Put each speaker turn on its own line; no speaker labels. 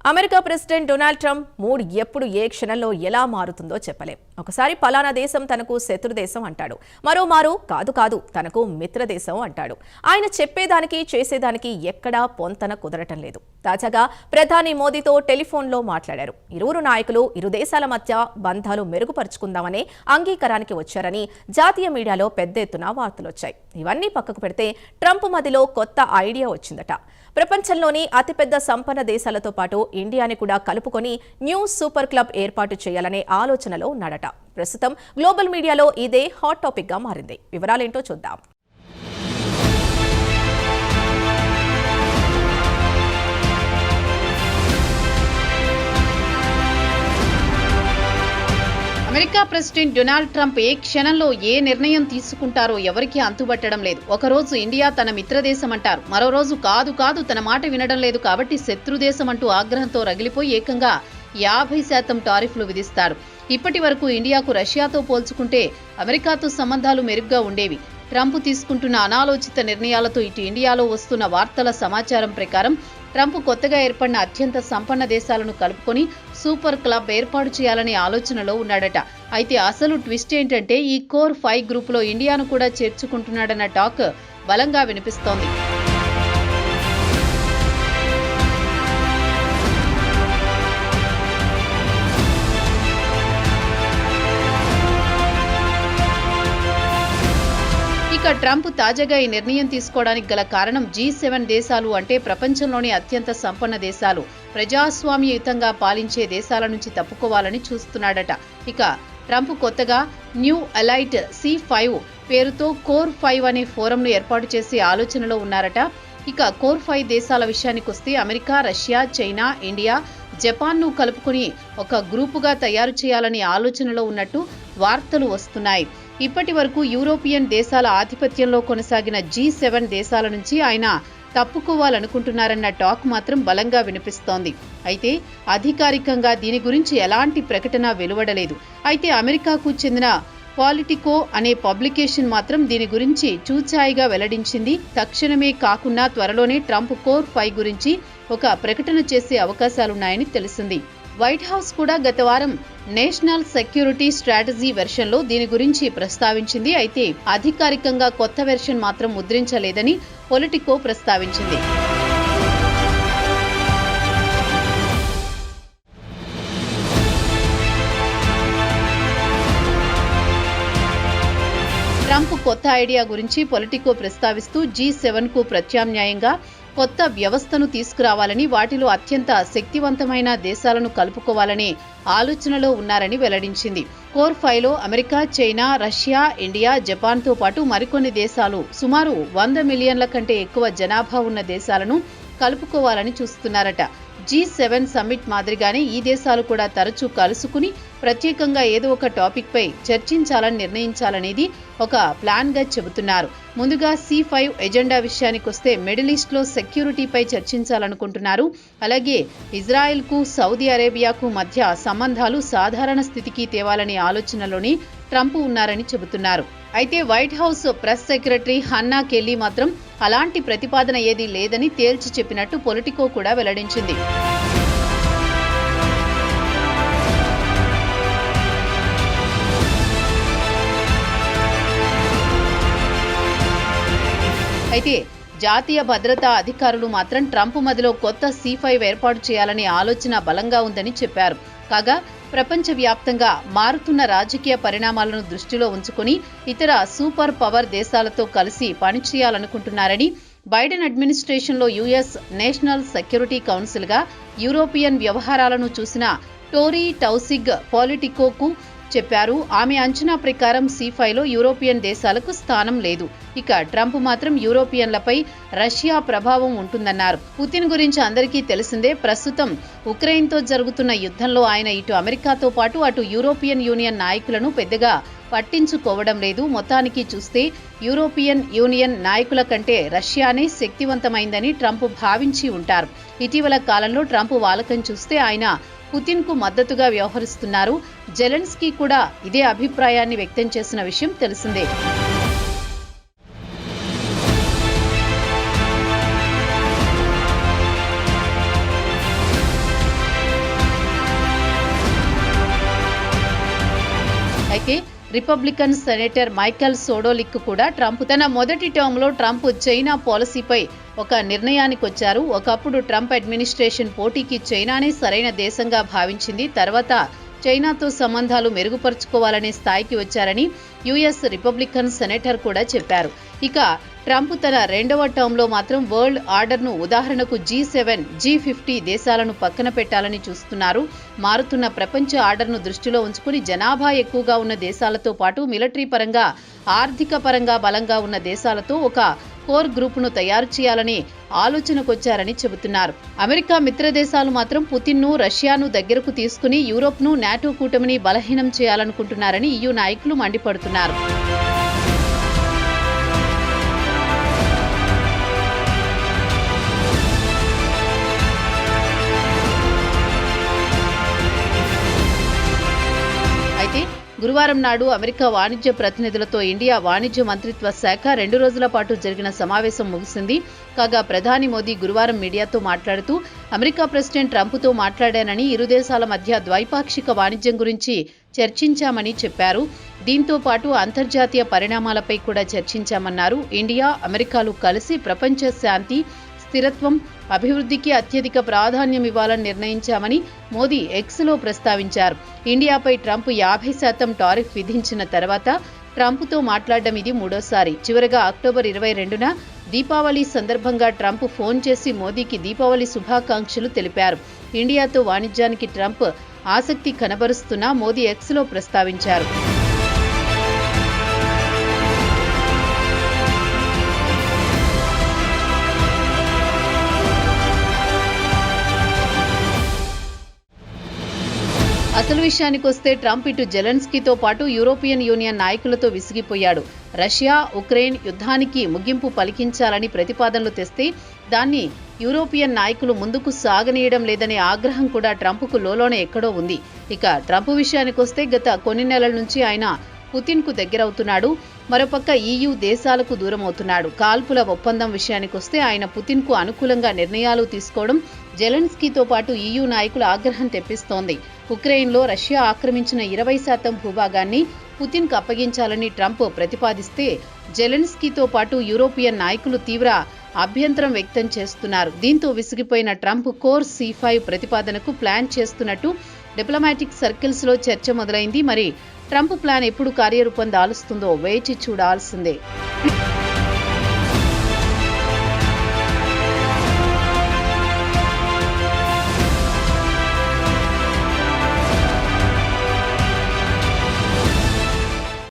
America president Donald Trump mood ఎప్పుడు ఏ క్షణంలో ఎలా మారుతుందో చెప్పలేం. ఒకసారి పలానా దేశం తనకు శత్రు దేశం అంటాడు, మరోమారు కాదు తనకు మిత్ర దేశం అంటాడు. ఆయన చెప్పేదానికి చేసేదానికి ఎక్కడా పొంతన కుదరటం లేదు. తాజాగా ప్రధాని మోదీతో టెలిఫోన్లో మాట్లాడారు. ఇరువురు నాయకులు ఇరు దేశాల మధ్య బంధాలు మెరుగుపరుచుకుందామనే అంగీకారానికి వచ్చారని జాతీయ మీడియాలో పెద్ద ఎత్తున వార్తలొచ్చాయి. ఇవన్నీ పక్కకు పెడితే ట్రంప్ మదిలో కొత్త ఐడియా వచ్చిందట. ప్రపంచంలోని అతిపెద్ద సంపన్న దేశాలతో పాటు ఇండియాని కూడా కలుపుకొని న్యూ సూపర్ క్లబ్ ఏర్పాటు చేయాలనే ఆలోచనలో ఉన్నాడట. ప్రస్తుతం గ్లోబల్ మీడియాలో ఇదే హాట్ టాపిక్ గా మారింది. వివరాలేంటో చూద్దాం.
అమెరికా ప్రెసిడెంట్ డొనాల్డ్ ట్రంప్ ఏ క్షణంలో ఏ నిర్ణయం తీసుకుంటారో ఎవరికీ అంతుబట్టడం లేదు. ఒకరోజు ఇండియా తన మిత్రదేశం అంటారు, మరో రోజు కాదు తన మాట వినడం లేదు కాబట్టి శత్రుదేశం అంటూ ఆగ్రహంతో రగిలిపోయి ఏకంగా 50% టారిఫ్లు విధిస్తాడు. ఇప్పటి వరకు ఇండియాకు రష్యాతో పోల్చుకుంటే అమెరికాతో సంబంధాలు మెరుగ్గా ఉండేవి. ట్రంప్ తీసుకుంటున్న అనాలోచిత నిర్ణయాలతో ఇటు ఇండియాలో వస్తున్న వార్తల సమాచారం ప్రకారం ట్రంప్ కొత్తగా ఏర్పడిన అత్యంత సంపన్న దేశాలను కలుపుకొని సూపర్ క్లబ్ ఏర్పాటు చేయాలనే ఆలోచనలో ఉన్నాడట. అయితే అసలు ట్విస్ట్ ఏంటంటే ఈ కోర్ 5 గ్రూపులో ఇండియాను కూడా చేర్చుకుంటున్నాడన్న టాక్ బలంగా వినిపిస్తోంది. ఇక ట్రంప్ తాజాగా ఈ నిర్ణయం తీసుకోవడానికి గల కారణం G7 దేశాలు అంటే ప్రపంచంలోని అత్యంత సంపన్న దేశాలు ప్రజాస్వామ్యయుతంగా పాలించే దేశాల నుంచి తప్పుకోవాలని చూస్తున్నాడట. ఇక ట్రంప్ కొత్తగా న్యూ అలైట్ C5 పేరుతో కోర్ 5 అనే ఫోరంను ఏర్పాటు చేసే ఆలోచనలో ఉన్నారట. ఇక కోర్ 5 దేశాల విషయానికొస్తే అమెరికా, రష్యా, చైనా, ఇండియా, జపాన్ను కలుపుకుని ఒక గ్రూపుగా తయారు చేయాలనే ఆలోచనలో ఉన్నట్టు వార్తలు వస్తున్నాయి. ఇప్పటి వరకు యూరోపియన్ దేశాల ఆధిపత్యంలో కొనసాగిన G7 దేశాల నుంచి ఆయన తప్పుకోవాలనుకుంటున్నారన్న టాక్ మాత్రం బలంగా వినిపిస్తోంది. అయితే అధికారికంగా దీని గురించి ఎలాంటి ప్రకటన వెలువడలేదు. అయితే అమెరికాకు చెందిన పాలిటికో అనే పబ్లికేషన్ మాత్రం దీని గురించి చూచాయిగా వెల్లడించింది. తక్షణమే కాకుండా త్వరలోనే ట్రంప్ కోర్ 5 గురించి ఒక ప్రకటన చేసే అవకాశాలున్నాయని తెలిసింది. వైట్ హౌస్ కూడా గత వారం నేషనల్ సెక్యూరిటీ స్ట్రాటజీ వెర్షన్లో దీని గురించి ప్రస్తావించింది. అయితే అధికారికంగా కొత్త వెర్షన్ మాత్రం ముద్రించలేదని పొలిటికో ప్రస్తావించింది. ట్రంప్ కొత్త ఐడియా గురించి పొలిటికో ప్రస్తావిస్తూ G7కు ప్రత్యామ్నాయంగా కొత్త వ్యవస్థను తీసుకురావాలని, వాటిలో అత్యంత శక్తివంతమైన దేశాలను కలుపుకోవాలనే ఆలోచనలో ఉన్నారని వెల్లడించింది. కోర్ 5లో అమెరికా, చైనా, రష్యా, ఇండియా, జపాన్తో పాటు మరికొన్ని దేశాలు సుమారు 100 మిలియన్ల కంటే ఎక్కువ జనాభా ఉన్న దేశాలను కలుపుకోవాలని చూస్తున్నారట. G7 సమ్మిట్ మాదిరిగానే ఈ దేశాలు కూడా తరచూ కలుసుకుని ప్రత్యేకంగా ఏదో ఒక టాపిక్ పై చర్చించాలని నిర్ణయించాలనేది ఒక ప్లాన్ గా చెబుతున్నారు. ముందుగా C5 ఎజెండా విషయానికొస్తే మిడిల్ ఈస్ట్ లో సెక్యూరిటీపై చర్చించాలనుకుంటున్నారు. అలాగే ఇజ్రాయెల్ కు, సౌదీ అరేబియాకు మధ్య సంబంధాలు సాధారణ స్థితికి తేవాలనే ఆలోచనలోనే ట్రంప్ ఉన్నారని చెబుతున్నారు. అయితే white house press secretary Hannah Kelly మాత్రం అలాంటి ప్రతిపాదన ఏదీ లేదని తేల్చి చెప్పినట్టు పొలిటికో కూడా వెల్లడించింది. అయితే జాతీయ భద్రతా అధికారులు మాత్రం ట్రంప్ మదిలో కొత్త C5 ఏర్పాటు చేయాలనే ఆలోచన బలంగా ఉందని చెప్పారు. కాగా ప్రపంచవ్యాప్తంగా మారుతున్న రాజకీయ పరిణామాలను దృష్టిలో ఉంచుకుని ఇతర సూపర్ పవర్ దేశాలతో కలిసి పనిచేయాలనుకుంటున్నారని బైడెన్ అడ్మినిస్ట్రేషన్లో US నేషనల్ సెక్యూరిటీ కౌన్సిల్గా యూరోపియన్ వ్యవహారాలను చూసిన టోరీ టౌసిగ్ పొలిటికోకు చెప్పారు. ఆమె అంచనా ప్రకారం C5లో యూరోపియన్ దేశాలకు స్థానం లేదు. ఇక ట్రంప్ మాత్రం యూరోపియన్లపై రష్యా ప్రభావం ఉంటుందన్నారు. పుతిన్ గురించి అందరికీ తెలిసిందే. ప్రస్తుతం ఉక్రెయిన్తో జరుగుతున్న యుద్ధంలో ఆయన ఇటు అమెరికాతో పాటు అటు యూరోపియన్ యూనియన్ నాయకులను పెద్దగా పట్టించుకోవడం లేదు. మొత్తానికి చూస్తే యూరోపియన్ యూనియన్ నాయకుల కంటే రష్యానే శక్తివంతమైందని ట్రంప్ భావించి ఉంటారు. ఇటీవల కాలంలో ట్రంప్ వాలకం చూస్తే ఆయన పుతిన్ కు మద్దతుగా వ్యవహరిస్తున్నారు. జెలెన్స్కీ కూడా ఇదే అభిప్రాయాన్ని వ్యక్తం చేసిన విషయం తెలిసిందే. అయితే రిపబ్లికన్ సెనేటర్ మైకెల్ సోడోలిక్ కూడా తన మొదటి టర్మ్లో ట్రంప్ చైనా పాలసీపై ఒక నిర్ణయానికి వచ్చారు. ఒకప్పుడు ట్రంప్ అడ్మినిస్ట్రేషన్ పోటీకి చైనానే సరైన దేశంగా భావించింది. తర్వాత చైనాతో సంబంధాలు మెరుగుపరుచుకోవాలనే స్థాయికి వచ్చారని యుఎస్ రిపబ్లికన్ సెనేటర్ కూడా చెప్పారు. ఇక ట్రంప్ తన రెండవ టర్మ్లో మాత్రం వరల్డ్ ఆర్డర్ను ఉదాహరణకు G7, G50 దేశాలను పక్కన పెట్టాలని చూస్తున్నారు. మారుతున్న ప్రపంచ ఆర్డర్ను దృష్టిలో ఉంచుకుని జనాభా ఎక్కువగా ఉన్న దేశాలతో పాటు మిలిటరీ పరంగా, ఆర్థిక పరంగా బలంగా ఉన్న దేశాలతో ఒక కోర్ గ్రూపును తయారు చేయాలని ఆలోచనకొచ్చారని చెబుతున్నారు. అమెరికా మిత్ర దేశాలు మాత్రం పుతిన్ను, రష్యాను దగ్గరకు తీసుకుని యూరోప్ను, నాటో కూటమిని బలహీనం చేయాలనుకుంటున్నారని EU నాయకులు మండిపడుతున్నారు. అయితే గురువారం నాడు అమెరికా వాణిజ్య ప్రతినిధులతో ఇండియా వాణిజ్య మంత్రిత్వ శాఖ 2 రోజుల పాటు జరిగిన సమావేశం ముగిసింది. కాగా ప్రధాని మోదీ గురువారం మీడియాతో మాట్లాడుతూ అమెరికా ప్రెసిడెంట్ ట్రంప్తో మాట్లాడానని, ఇరు దేశాల మధ్య ద్వైపాక్షిక వాణిజ్యం గురించి చర్చించామని చెప్పారు. దీంతో పాటు అంతర్జాతీయ పరిణామాలపై కూడా చర్చించామన్నారు. ఇండియా, అమెరికాలు కలిసి ప్రపంచ శాంతి, స్థిరత్వం, అభివృద్ధికి అత్యధిక ప్రాధాన్యం ఇవ్వాలని నిర్ణయించామని మోదీ ఎక్స్లో ప్రస్తావించారు. ఇండియాపై ట్రంప్ 50% టారిఫ్ విధించిన తర్వాత ట్రంప్తో మాట్లాడడం ఇది మూడోసారి. చివరగా అక్టోబర్ 22న దీపావళి సందర్భంగా ట్రంప్ ఫోన్ చేసి మోదీకి దీపావళి శుభాకాంక్షలు తెలిపారు. ఇండియాతో వాణిజ్యానికి ట్రంప్ ఆసక్తి కనబరుస్తున్నా మోదీ ఎక్స్లో ప్రస్తావించారు. అసలు విషయానికొస్తే ట్రంప్ ఇటు జెలెన్స్కీతో పాటు యూరోపియన్ యూనియన్ నాయకులతో విసిగిపోయాడు. రష్యా, ఉక్రెయిన్ యుద్ధానికి ముగింపు పలికించాలని ప్రతిపాదనలు తెస్తే దాన్ని యూరోపియన్ నాయకులు ముందుకు సాగనీయడం లేదనే ఆగ్రహం కూడా ట్రంప్కు లోలోనే ఎక్కడో ఉంది. ఇక ట్రంప్ విషయానికొస్తే గత కొన్ని నెలల నుంచి ఆయన పుతిన్కు దగ్గరవుతున్నాడు. మరోపక్క EU దేశాలకు దూరమవుతున్నాడు. కాల్పుల ఒప్పందం విషయానికొస్తే ఆయన పుతిన్కు అనుకూలంగా నిర్ణయాలు తీసుకోవడం జెలెన్స్కీతో పాటు EU నాయకుల ఆగ్రహం తెప్పిస్తోంది. ఉక్రెయిన్లో రష్యా ఆక్రమించిన 20% భూభాగాన్ని పుతిన్కు అప్పగించాలని ట్రంప్ ప్రతిపాదిస్తే జెలెన్స్కీతో పాటు యూరోపియన్ నాయకులు తీవ్ర అభ్యంతరం వ్యక్తం చేస్తున్నారు. దీంతో విసిగిపోయిన ట్రంప్ కోర్ C5 ప్రతిపాదనకు ప్లాన్ చేస్తున్నట్టు డిప్లొమాటిక్ సర్కిల్స్లో చర్చ మొదలైంది. మరి ట్రంప్ ప్లాన్ ఎప్పుడు కార్యరూపం దాలుస్తుందో వేచి చూడాల్సిందే.